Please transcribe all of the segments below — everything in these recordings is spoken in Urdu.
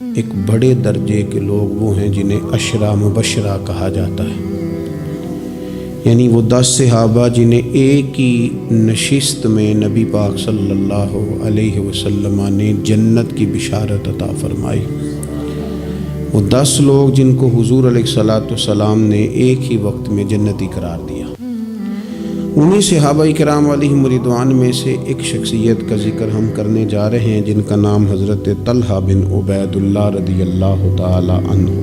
ایک بڑے درجے کے لوگ وہ ہیں جنہیں عشرہ مبشرہ کہا جاتا ہے، یعنی وہ 10 صحابہ جنہیں ایک ہی نشست میں نبی پاک صلی اللہ علیہ وسلم نے جنت کی بشارت عطا فرمائی۔ وہ 10 لوگ جن کو حضور علیہ الصلوۃ والسلام نے ایک ہی وقت میں جنتی قرار دیا۔ انہی صحابہ کرام علیہم رضوان میں سے ایک شخصیت کا ذکر ہم کرنے جا رہے ہیں جن کا نام حضرت طلحہ بن عبید اللہ رضی اللہ تعالی عنہ۔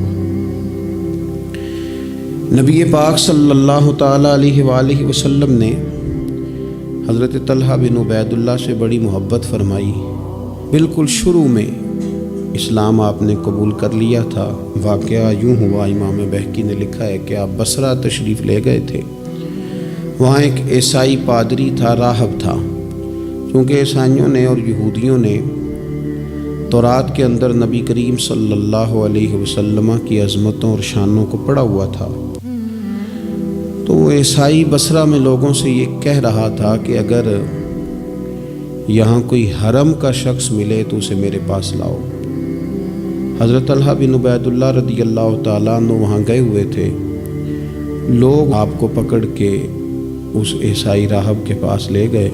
نبی پاک صلی اللہ تعالی علیہ وآلہ وسلم نے حضرت طلحہ بن عبید اللہ سے بڑی محبت فرمائی۔ بالکل شروع میں اسلام آپ نے قبول کر لیا تھا۔ واقعہ یوں ہوا، امام بہقی نے لکھا ہے کہ آپ بصرہ تشریف لے گئے تھے۔ وہاں ایک عیسائی پادری تھا، راہب تھا۔ چونکہ عیسائیوں نے اور یہودیوں نے تورات کے اندر نبی کریم صلی اللہ علیہ وسلم کی عظمتوں اور شانوں کو پڑھا ہوا تھا، تو وہ عیسائی بصرہ میں لوگوں سے یہ کہہ رہا تھا کہ اگر یہاں کوئی حرم کا شخص ملے تو اسے میرے پاس لاؤ۔ حضرت طلحہ بن عبید اللہ رضی اللہ تعالیٰ عنہ وہاں گئے ہوئے تھے۔ لوگ آپ کو پکڑ کے اس عیسائی راہب کے پاس لے گئے۔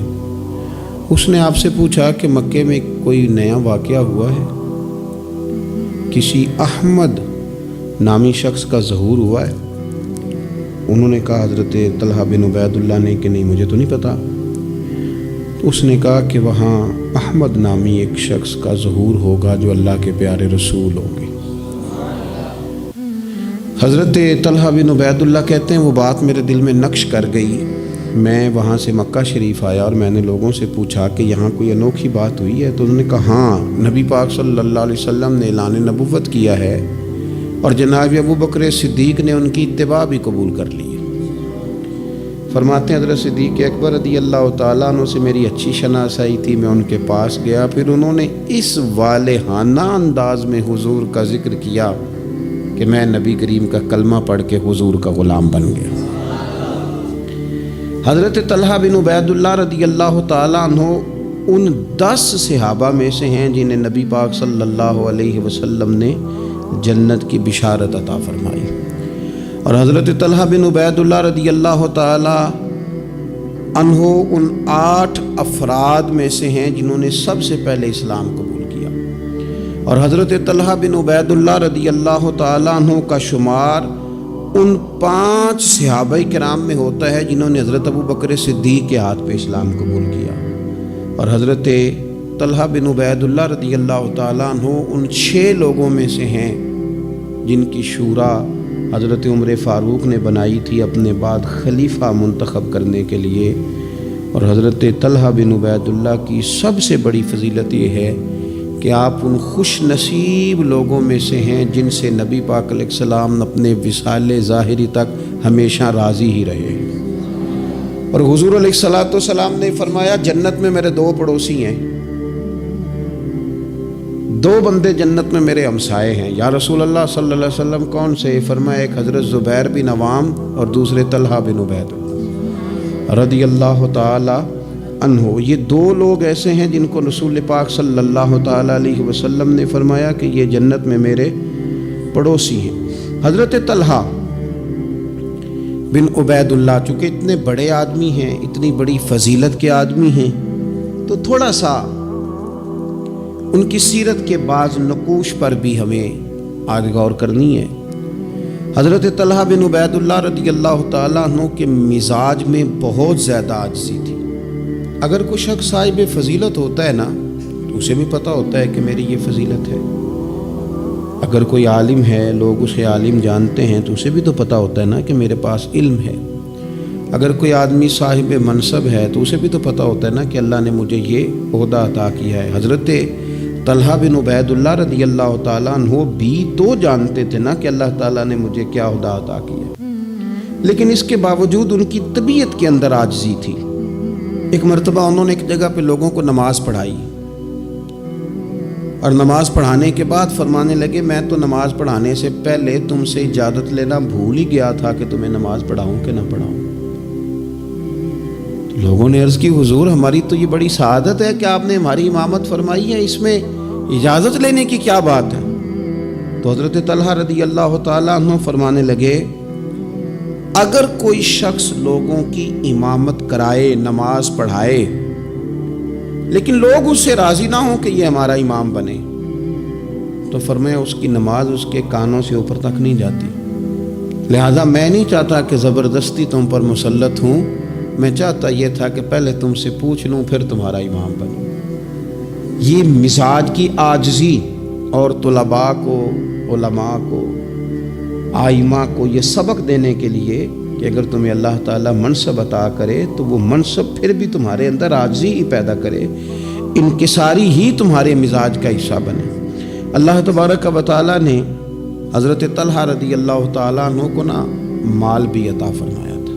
اس نے آپ سے پوچھا کہ مکے میں کوئی نیا واقعہ ہوا ہے، کسی احمد نامی شخص کا ظہور ہوا ہے؟ انہوں نے کہا حضرت طلحہ بن عبید اللہ نے کہ نہیں، مجھے تو نہیں پتا۔ تو اس نے کہا کہ وہاں احمد نامی ایک شخص کا ظہور ہوگا جو اللہ کے پیارے رسول ہوں گے۔ حضرت طلحہ بن عبید اللہ کہتے ہیں وہ بات میرے دل میں نقش کر گئی۔ میں وہاں سے مکہ شریف آیا اور میں نے لوگوں سے پوچھا کہ یہاں کوئی انوکھی بات ہوئی ہے، تو انہوں نے کہا ہاں، نبی پاک صلی اللہ علیہ وسلم نے اعلان نبوت کیا ہے اور جناب ابو بکر صدیق نے ان کی اتباع بھی قبول کر لی ہے۔ فرماتے ہیں حضرت صدیق اکبر رضی اللہ تعالیٰ عنہ سے میری اچھی شناسائی تھی، میں ان کے پاس گیا، پھر انہوں نے اس والہانہ انداز میں حضور کا ذکر کیا کہ میں نبی کریم کا کلمہ پڑھ کے حضور کا غلام بن گیا۔ حضرت طلحہ بن عبید اللہ رضی اللہ تعالیٰ عنہ ان 10 صحابہ میں سے ہیں جنہیں نبی پاک صلی اللہ علیہ وسلم نے جنت کی بشارت عطا فرمائی۔ اور حضرت طلحہ بن عبید اللہ رضی اللہ تعالی عنہ ان 8 افراد میں سے ہیں جنہوں نے سب سے پہلے اسلام قبول کیا۔ اور حضرت طلحہ بن عبید اللہ رضی اللہ تعالی عنہ کا شمار ان 5 صحابہ کرام میں ہوتا ہے جنہوں نے حضرت ابو بکر صدیق کے ہاتھ پہ اسلام قبول کیا۔ اور حضرت طلحہ بن عبید اللہ رضی اللہ تعالی عنہ ان 6 لوگوں میں سے ہیں جن کی شورا حضرت عمر فاروق نے بنائی تھی اپنے بعد خلیفہ منتخب کرنے کے لیے۔ اور حضرت طلحہ بن عبید اللہ کی سب سے بڑی فضیلت یہ ہے کہ آپ ان خوش نصیب لوگوں میں سے ہیں جن سے نبی پاک علیہ السلام اپنے وصال ظاہری تک ہمیشہ راضی ہی رہے۔ اور حضور علیہ الصلوۃ والسلام نے فرمایا جنت میں میرے 2 پڑوسی ہیں، 2 بندے جنت میں میرے ہمسائے ہیں۔ یا رسول اللہ صلی اللہ علیہ وسلم کون سے؟ فرمایا ایک حضرت زبیر بن عوام اور دوسرے طلحہ بن عبید رضی اللہ تعالی عنہ۔ یہ 2 لوگ ایسے ہیں جن کو رسول پاک صلی اللہ تعالی علیہ وسلم نے فرمایا کہ یہ جنت میں میرے پڑوسی ہیں۔ حضرت طلحہ بن عبید اللہ چونکہ اتنے بڑے آدمی ہیں، اتنی بڑی فضیلت کے آدمی ہیں، تو تھوڑا سا ان کی سیرت کے بعض نقوش پر بھی ہمیں آگے غور کرنی ہے۔ حضرت طلحہ بن عبید اللہ رضی اللہ تعالیٰ عنہ کے مزاج میں بہت زیادہ عاجزی تھی۔ اگر کوئی شخص صاحب فضیلت ہوتا ہے نا تو اسے بھی پتہ ہوتا ہے کہ میری یہ فضیلت ہے۔ اگر کوئی عالم ہے، لوگ اسے عالم جانتے ہیں تو اسے بھی تو پتہ ہوتا ہے نا کہ میرے پاس علم ہے۔ اگر کوئی آدمی صاحب منصب ہے تو اسے بھی تو پتہ ہوتا ہے نا کہ اللہ نے مجھے یہ عہدہ عطا کیا ہے۔ حضرت طلحہ بن عبید اللہ رضی اللہ تعالیٰ عنہ بھی تو جانتے تھے نا کہ اللہ تعالیٰ نے مجھے کیا عہدہ عطا کیا، لیکن اس کے باوجود ان کی طبیعت کے اندر عاجزی تھی۔ ایک مرتبہ انہوں نے ایک جگہ پہ لوگوں کو نماز پڑھائی اور نماز پڑھانے کے بعد فرمانے لگے میں تو نماز پڑھانے سے پہلے تم سے اجازت لینا بھول ہی گیا تھا کہ تمہیں نماز پڑھاؤں کہ نہ پڑھاؤں۔ تو لوگوں نے عرض کی حضور ہماری تو یہ بڑی سعادت ہے کہ آپ نے ہماری امامت فرمائی ہے، اس میں اجازت لینے کی کیا بات ہے؟ تو حضرت طلحہ رضی اللہ تعالیٰ عنہ فرمانے لگے اگر کوئی شخص لوگوں کی امامت کرائے، نماز پڑھائے، لیکن لوگ اس سے راضی نہ ہوں کہ یہ ہمارا امام بنے، تو فرمایا اس کی نماز اس کے کانوں سے اوپر تک نہیں جاتی۔ لہذا میں نہیں چاہتا کہ زبردستی تم پر مسلط ہوں، میں چاہتا یہ تھا کہ پہلے تم سے پوچھ لوں پھر تمہارا امام بنوں۔ یہ مزاج کی عاجزی، اور طلباء کو، علماء کو، آئمہ کو یہ سبق دینے کے لیے کہ اگر تمہیں اللہ تعالیٰ منصب عطا کرے تو وہ منصب پھر بھی تمہارے اندر عاجزی ہی پیدا کرے، انکساری ہی تمہارے مزاج کا حصہ بنے۔ اللہ تبارک و تعالیٰ نے حضرت طلحہ رضی اللہ تعالیٰ عنہ کو مال بھی عطا فرمایا تھا،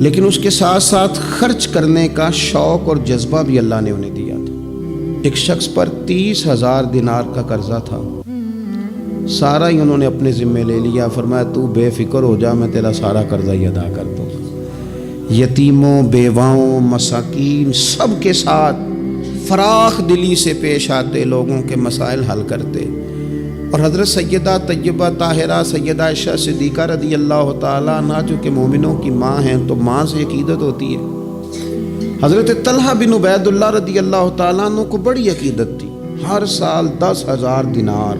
لیکن اس کے ساتھ ساتھ خرچ کرنے کا شوق اور جذبہ بھی اللہ نے انہیں دیا تھا۔ ایک شخص پر 30,000 دینار کا قرضہ تھا، سارا ہی انہوں نے اپنے ذمے لے لیا، فرمایا تو بے فکر ہو جا، میں تیرا سارا قرضہ ہی ادا کر دوں گا۔ یتیموں، بیواؤں، مساکین سب کے ساتھ فراخ دلی سے پیش آتے، لوگوں کے مسائل حل کرتے۔ اور حضرت سیدہ طیبہ طاہرہ سیدہ عائشہ صدیقہ رضی اللہ تعالیٰ عنہ جو کہ مومنوں کی ماں ہیں، تو ماں سے عقیدت ہوتی ہے۔ حضرت طلحہ بن عبید اللہ رضی اللہ تعالیٰ عنہ کو بڑی عقیدت تھی، ہر سال 10,000 دینار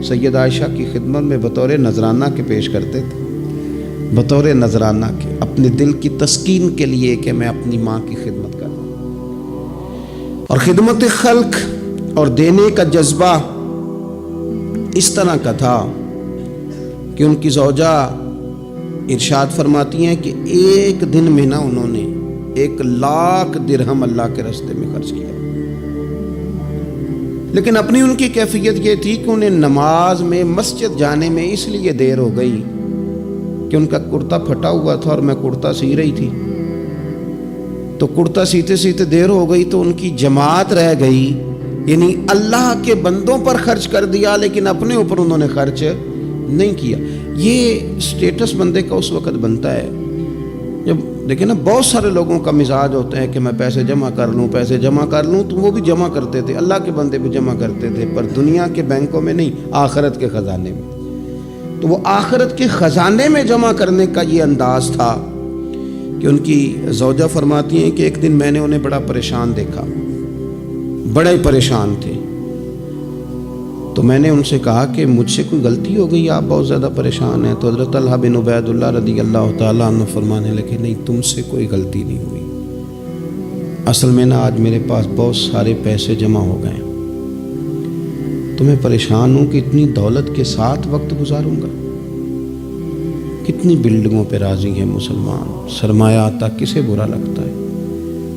سیدہ عائشہ کی خدمت میں بطور نذرانہ کے پیش کرتے تھے، بطور نذرانہ کے، اپنے دل کی تسکین کے لیے کہ میں اپنی ماں کی خدمت کروں۔ اور خدمت خلق اور دینے کا جذبہ اس طرح کا تھا کہ ان کی زوجہ ارشاد فرماتی ہیں کہ ایک دن میں انہوں نے 1,00,000 درہم اللہ کے راستے میں خرچ کیا۔ لیکن اپنی ان کی کیفیت یہ تھی کہ انہیں نماز میں، مسجد جانے میں اس لیے دیر ہو گئی کہ ان کا کرتا پھٹا ہوا تھا اور میں کرتا سی رہی تھی، تو کرتا سیتے سیتے دیر ہو گئی تو ان کی جماعت رہ گئی، یعنی اللہ کے بندوں پر خرچ کر دیا لیکن اپنے اوپر انہوں نے خرچ نہیں کیا۔ یہ سٹیٹس بندے کا اس وقت بنتا ہے جب دیکھیں بہت سارے لوگوں کا مزاج ہوتا ہے کہ میں پیسے جمع کر لوں، پیسے جمع کر لوں، تو وہ بھی جمع کرتے تھے، اللہ کے بندے بھی جمع کرتے تھے، پر دنیا کے بینکوں میں نہیں، آخرت کے خزانے میں۔ تو وہ آخرت کے خزانے میں جمع کرنے کا یہ انداز تھا کہ ان کی زوجہ فرماتی ہیں کہ ایک دن میں نے انہیں بڑا پریشان دیکھا، بڑے ہی پریشان تھے، تو میں نے ان سے کہا کہ مجھ سے کوئی غلطی ہو گئی، آپ بہت زیادہ پریشان ہیں؟ تو حضرت طلحہ بن عبید اللہ رضی اللہ تعالیٰ عنہ فرمانے لگے نہیں، تم سے کوئی غلطی نہیں ہوئی، اصل میں آج میرے پاس بہت سارے پیسے جمع ہو گئے، تو میں پریشان ہوں کہ اتنی دولت کے ساتھ وقت گزاروں گا۔ کتنی بلڈنگوں پہ راضی ہیں مسلمان، سرمایہ آتا کسے برا لگتا ہے،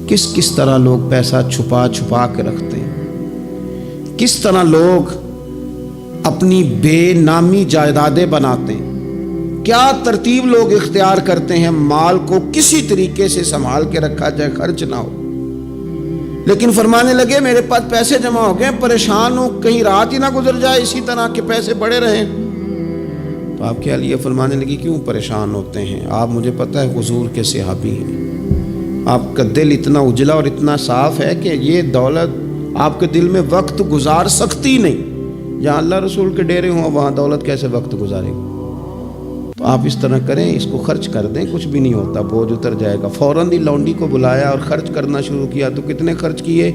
کس طرح لوگ پیسہ چھپا چھپا کے رکھتے ہیں، کس طرح لوگ اپنی بے نامی جائیدادیں بناتے ہیں، کیا ترتیب لوگ اختیار کرتے ہیں مال کو کسی طریقے سے سنبھال کے رکھا جائے، خرچ نہ ہو۔ لیکن فرمانے لگے میرے پاس پیسے جمع ہو گئے، پریشان ہوں، کہیں رات ہی نہ گزر جائے اسی طرح کے پیسے پڑے رہیں۔ تو آپ کیا لیے فرمانے لگی کیوں پریشان ہوتے ہیں، آپ مجھے پتہ ہے حضور کے صحابی ہیں، آپ کا دل اتنا اجلا اور اتنا صاف ہے کہ یہ دولت آپ کے دل میں وقت گزار سکتی نہیں، جہاں اللہ رسول کے ڈیرے ہوں وہاں دولت کیسے وقت گزارے گی؟ تو آپ اس طرح کریں، اس کو خرچ کر دیں، کچھ بھی نہیں ہوتا، بوجھ اتر جائے گا۔ فوراً ہی لونڈی کو بلایا اور خرچ کرنا شروع کیا۔ تو کتنے خرچ کیے؟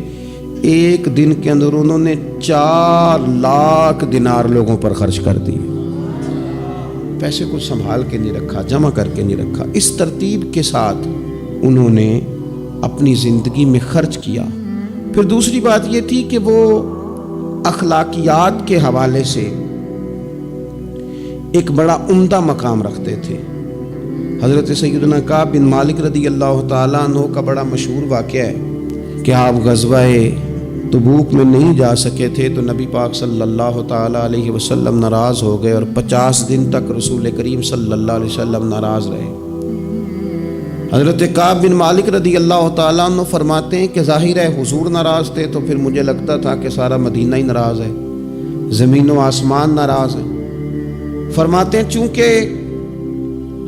ایک دن کے اندر انہوں نے 4,00,000 دینار لوگوں پر خرچ کر دیے۔ پیسے کو سنبھال کے نہیں رکھا، جمع کر کے نہیں رکھا، اس ترتیب کے ساتھ انہوں نے اپنی زندگی میں خرچ کیا۔ پھر دوسری بات یہ تھی کہ وہ اخلاقیات کے حوالے سے ایک بڑا عمدہ مقام رکھتے تھے۔ حضرت سیدنا کعب بن مالک رضی اللہ تعالیٰ عنہ کا بڑا مشہور واقعہ ہے کہ آپ غزوہ تبوک میں نہیں جا سکے تھے، تو نبی پاک صلی اللہ تعالیٰ علیہ وسلم ناراض ہو گئے اور 50 دن تک رسول کریم صلی اللہ علیہ وسلم ناراض رہے۔ حضرت کعب بن مالک رضی اللہ تعالیٰ عنہ فرماتے ہیں کہ ظاہر ہے حضور ناراض تھے، تو پھر مجھے لگتا تھا کہ سارا مدینہ ہی ناراض ہے، زمین و آسمان ناراض ہے۔ فرماتے ہیں چونکہ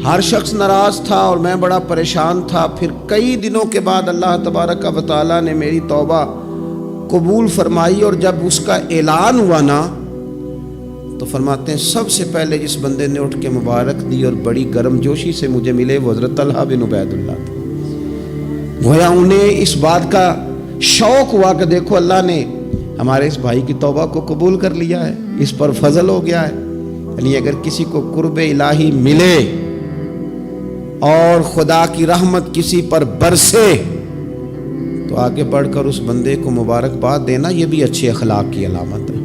ہر شخص ناراض تھا اور میں بڑا پریشان تھا، پھر کئی دنوں کے بعد اللہ تبارک و تعالیٰ نے میری توبہ قبول فرمائی، اور جب اس کا اعلان ہوا نا تو فرماتے ہیں سب سے پہلے جس بندے نے اٹھ کے مبارک دی اور بڑی گرم جوشی سے مجھے ملے وہ حضرت طلحہ بن عبید اللہ تھے۔ گویا انہیں اس بات کا شوق ہوا کہ دیکھو اللہ نے ہمارے اس بھائی کی توبہ کو قبول کر لیا ہے، اس پر فضل ہو گیا ہے۔ یعنی اگر کسی کو قرب الہی ملے اور خدا کی رحمت کسی پر برسے تو آگے بڑھ کر اس بندے کو مبارکباد دینا یہ بھی اچھے اخلاق کی علامت ہے۔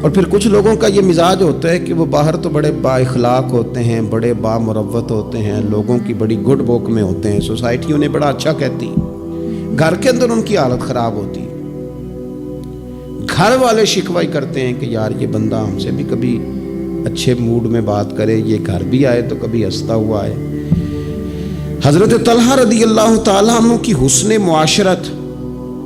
اور پھر کچھ لوگوں کا یہ مزاج ہوتا ہے کہ وہ باہر تو بڑے با اخلاق ہوتے ہیں، بڑے با مروت ہوتے ہیں، لوگوں کی بڑی گڈ بک میں ہوتے ہیں، سوسائٹی انہیں بڑا اچھا کہتی، گھر کے اندر ان کی حالت خراب ہوتی، گھر والے شکوہ کرتے ہیں کہ یار یہ بندہ ہم سے بھی کبھی اچھے موڈ میں بات کرے، یہ گھر بھی آئے تو کبھی ہنستا ہوا آئے۔ حضرت طلحہ رضی اللہ تعالیٰ عنہ کی حسن معاشرت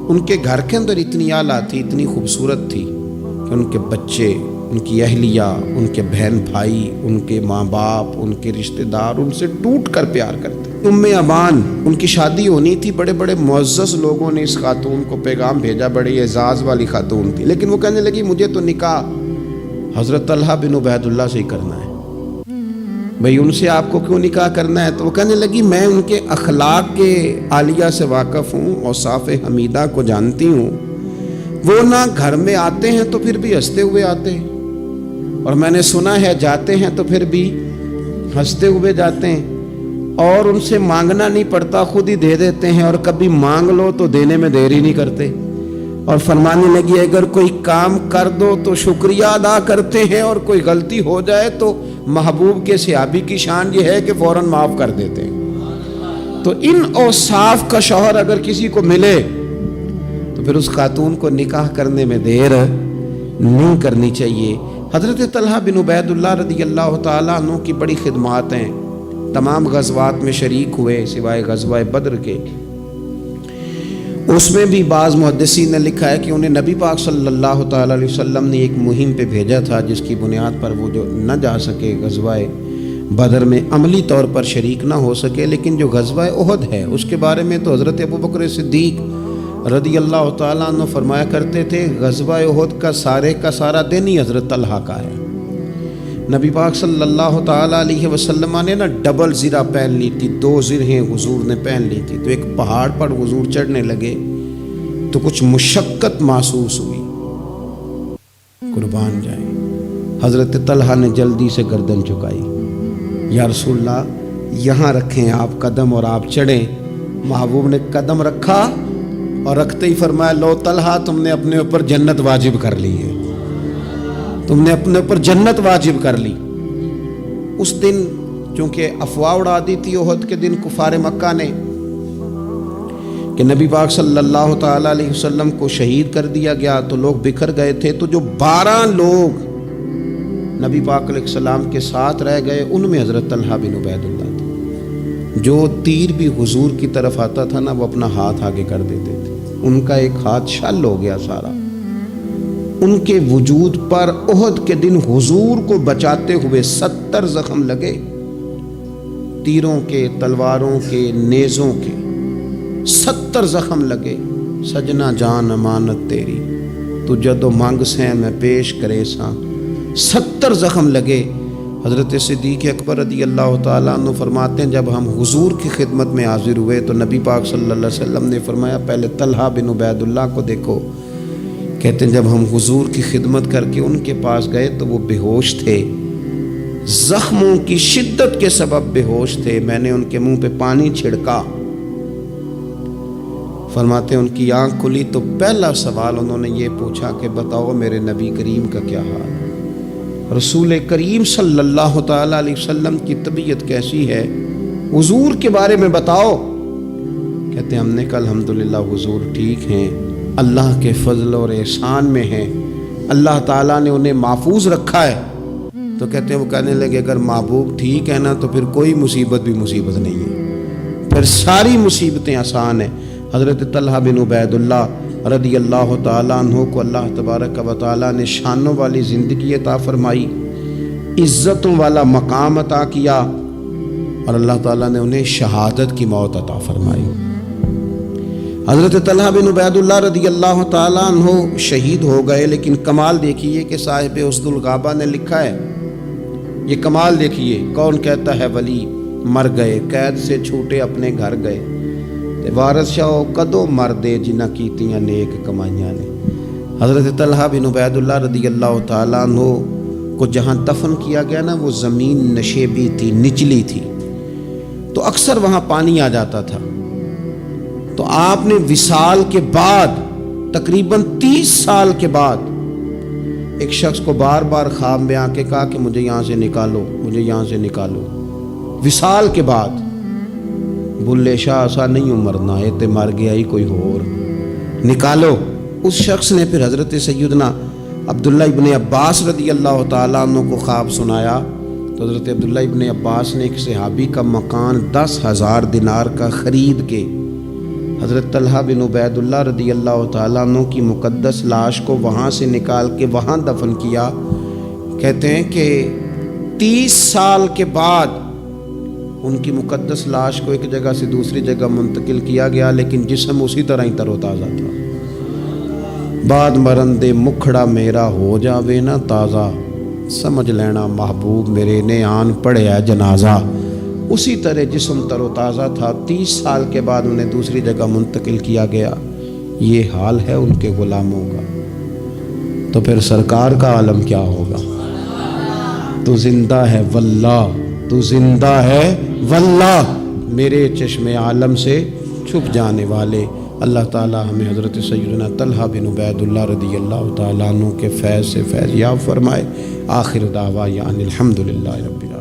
ان کے گھر کے اندر اتنی اعلیٰ تھی، اتنی خوبصورت تھی کہ ان کے بچے، ان کی اہلیہ، ان کے بہن بھائی، ان کے ماں باپ، ان کے رشتہ دار ان سے ٹوٹ کر پیار کرتے۔ ام ابان ان کی شادی ہونی تھی، بڑے بڑے معزز لوگوں نے اس خاتون کو پیغام بھیجا، بڑی اعزاز والی خاتون تھی، لیکن وہ کہنے لگی مجھے تو نکاح حضرت طلحہ بن عبید اللہ سے ہی کرنا ہے۔ بھئی ان سے آپ کو کیوں نکاح کرنا ہے؟ تو وہ کہنے لگی میں ان کے اخلاق کے عالیہ سے واقف ہوں، اوصاف حمیدہ کو جانتی ہوں، وہ نہ گھر میں آتے ہیں تو پھر بھی ہنستے ہوئے آتے ہیں، اور میں نے سنا ہے جاتے ہیں تو پھر بھی ہنستے ہوئے جاتے ہیں، اور ان سے مانگنا نہیں پڑتا، خود ہی دے دیتے ہیں، اور کبھی مانگ لو تو دینے میں دیر ہی نہیں کرتے۔ اور فرمانے لگی اگر کوئی کام کر دو تو شکریہ ادا کرتے ہیں، اور کوئی غلطی ہو جائے تو محبوب کے صحابی کی شان یہ ہے کہ فوراً معاف کر دیتے ہیں۔ تو ان اوصاف کا شوہر اگر کسی کو ملے تو پھر اس خاتون کو نکاح کرنے میں دیر نہیں کرنی چاہیے۔ حضرت طلحہ بن عبید اللہ رضی اللہ تعالیٰ عنہ کی بڑی خدمات ہیں، تمام غزوات میں شریک ہوئے سوائے غزوہ بدر کے۔ اس میں بھی بعض محدثین نے لکھا ہے کہ انہیں نبی پاک صلی اللہ تعالیٰ علیہ وسلم نے ایک مہم پہ بھیجا تھا جس کی بنیاد پر وہ جو نہ جا سکے غزوہ بدر میں، عملی طور پر شریک نہ ہو سکے، لیکن جو غزوہ احد ہے اس کے بارے میں تو حضرت ابوبکر صدیق رضی اللہ تعالیٰ عنہ فرمایا کرتے تھے غزوہ احد کا سارا دن ہی حضرت طلحہ کا ہے۔ نبی پاک صلی اللہ تعالیٰ علیہ وسلم نے نا ڈبل زرہ پہن لی تھی، 2 زرہیں حضور نے پہن لی تھی، تو ایک پہاڑ پر حضور چڑھنے لگے تو کچھ مشقت محسوس ہوئی، قربان جائیں۔ حضرت طلحہ نے جلدی سے گردن جھکائی، یا رسول اللہ یہاں رکھیں آپ قدم اور آپ چڑھیں۔ محبوب نے قدم رکھا اور رکھتے ہی فرمایا لو طلحہ تم نے اپنے اوپر جنت واجب کر لی ہے، تم نے اپنے اوپر جنت واجب کر لی۔ اس دن چونکہ افواہ اڑا دی تھی احد کے دن کفار مکہ نے کہ نبی پاک صلی اللہ تعالیٰ علیہ وسلم کو شہید کر دیا گیا، تو لوگ بکھر گئے تھے، تو جو 12 لوگ نبی پاک علیہ السلام کے ساتھ رہ گئے ان میں حضرت طلحہ بن عبید اللہ تھے۔ جو تیر بھی حضور کی طرف آتا تھا نا وہ اپنا ہاتھ آگے کر دیتے تھے، ان کا ایک ہاتھ شل ہو گیا سارا۔ ان کے وجود پر احد کے دن حضور کو بچاتے ہوئے 70 زخم لگے، تیروں کے، تلواروں کے، نیزوں کے 70 زخم لگے۔ سجنا جان امانت تیری تو جدو مانگ سے میں پیش کرے ساں، 70 زخم لگے۔ حضرت صدیق اکبر رضی اللہ تعالیٰ عنہ فرماتے ہیں جب ہم حضور کی خدمت میں حاضر ہوئے تو نبی پاک صلی اللہ علیہ وسلم نے فرمایا پہلے طلحہ بن عبید اللہ کو دیکھو۔ کہتے ہیں جب ہم حضور کی خدمت کر کے ان کے پاس گئے تو وہ بے ہوش تھے، زخموں کی شدت کے سبب بے ہوش تھے، میں نے ان کے منہ پہ پانی چھڑکا۔ فرماتے ہیں ان کی آنکھ کھلی تو پہلا سوال انہوں نے یہ پوچھا کہ بتاؤ میرے نبی کریم کا کیا حال ہے، رسول کریم صلی اللہ تعالیٰ علیہ وسلم کی طبیعت کیسی ہے، حضور کے بارے میں بتاؤ۔ کہتے ہیں ہم نے کہا الحمدللہ حضور ٹھیک ہیں، اللہ کے فضل اور احسان میں ہیں، اللہ تعالیٰ نے انہیں محفوظ رکھا ہے۔ تو کہتے ہیں وہ کہنے لگے اگر محبوب ٹھیک ہے نا تو پھر کوئی مصیبت بھی مصیبت نہیں ہے، پھر ساری مصیبتیں آسان ہیں۔ حضرت طلحہ بن عبید اللہ رضی اللہ تعالیٰ عنہ کو اللہ تبارک و تعالیٰ نے شانوں والی زندگی عطا فرمائی، عزتوں والا مقام عطا کیا، اور اللہ تعالیٰ نے انہیں شہادت کی موت عطا فرمائی۔ حضرت طلحہ بن عبید اللہ رضی اللہ تعالیٰ عنہ شہید ہو گئے، لیکن کمال دیکھیے کہ صاحب اسد الغابہ نے لکھا ہے، یہ کمال دیکھیے، کون کہتا ہے ولی مر گئے، قید سے چھوٹے اپنے گھر گئے، وارث شاہ کدو مر دے جنہ کیتیاں نیک کمائیاں نے۔ حضرت طلحہ بن عبید اللہ رضی اللہ تعالیٰ عنہ کو جہاں دفن کیا گیا نا، وہ زمین نشیبی تھی، نچلی تھی، تو اکثر وہاں پانی آ جاتا تھا۔ تو آپ نے وصال کے بعد تقریباً 30 سال کے بعد ایک شخص کو بار بار خواب میں آ کے کہا کہ مجھے یہاں سے نکالو، مجھے یہاں سے نکالو۔ وصال کے بعد بلے شاہ ایسا نہیں مرنا ہے، تے مر گیا ہی کوئی اور، نکالو۔ اس شخص نے پھر حضرت سیدنا عبداللہ ابن عباس رضی اللہ تعالیٰ عنہ کو خواب سنایا، تو حضرت عبداللہ ابن عباس نے ایک صحابی کا مکان 10,000 دینار کا خرید کے حضرت طلحہ بن عبید اللہ رضی اللہ تعالیٰ عنہ کی مقدس لاش کو وہاں سے نکال کے وہاں دفن کیا۔ کہتے ہیں کہ 30 سال کے بعد ان کی مقدس لاش کو ایک جگہ سے دوسری جگہ منتقل کیا گیا، لیکن جسم اسی طرح ہی تر و تازہ تھا۔ بعد مرن دے مکھڑا میرا ہو جاوے نا تازہ، سمجھ لینا محبوب میرے نے آن پڑھیا جنازہ۔ اسی طرح جسم تر و تازہ تھا، 30 سال کے بعد انہیں دوسری جگہ منتقل کیا گیا۔ یہ حال ہے ان کے غلاموں کا، تو پھر سرکار کا عالم کیا ہوگا؟ تو زندہ ہے واللہ، تو زندہ ہے واللہ، میرے چشم عالم سے چھپ جانے والے۔ اللہ تعالی ہمیں حضرت سیدنا طلحہ بن عبید اللہ رضی اللہ تعالیٰ عنہ کے فیض سے فیض یاب فرمائے۔ آخر دعوانا الحمدللہ رب العالمین۔